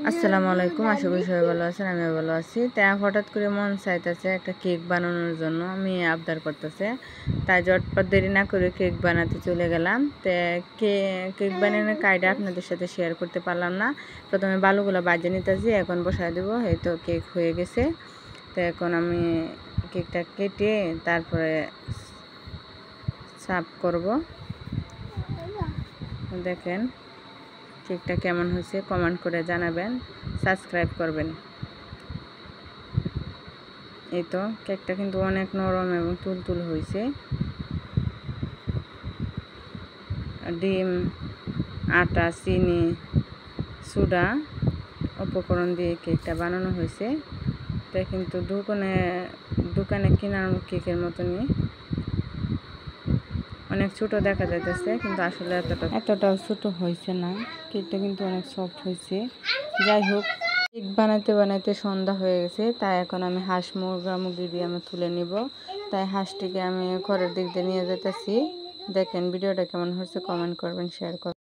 আসসালামু আলাইকুম, আশা করি সবাই ভালো আছেন। আমিও ভালো আছি। তাই হঠাৎ করে মন চাইতেছে একটা কেক বানানোর জন্য, আমি আবদার করতেছে। তাই ঝটপট দেরি না করে কেক বানাতে চলে গেলাম। তো কেক বানানোর কাইডা আপনাদের সাথে শেয়ার করতে পারলাম না। প্রথমে বালুগুলো বাজিয়ে নিতেছি, এখন বসায় দেবো। এই তো কেক হয়ে গেছে। তো এখন আমি কেকটা কেটে তারপরে সার্ভ করব। দেখেন কেকটা কেমন হয়েছে কমেন্ট করে জানাবেন, সাবস্ক্রাইব করবেন। এই তো কেকটা কিন্তু অনেক নরম এবং তুলতুল হয়েছে। ডিম, আটা, চিনি, সোডা উপকরণ দিয়ে কেকটা বানানো হয়েছে। এটা কিন্তু দোকানে কেনার কেকের মতনই, অনেক ছোটো দেখা যাইতেছে, কিন্তু আসলে এতটাও ছোটো হয়েছে না। কেকটা কিন্তু অনেক সফট হয়েছে। যাই হোক, কেক বানাইতে বানাইতে সন্ধ্যা হয়ে গেছে। তাই এখন আমি হাঁস মুরগি দিয়ে আমি তুলে নিব। তাই হাঁসটিকে আমি ঘরের দিক দিয়ে নিয়ে যেতেছি। দেখেন ভিডিওটা কেমন হয়েছে কমেন্ট করবেন, শেয়ার করবেন।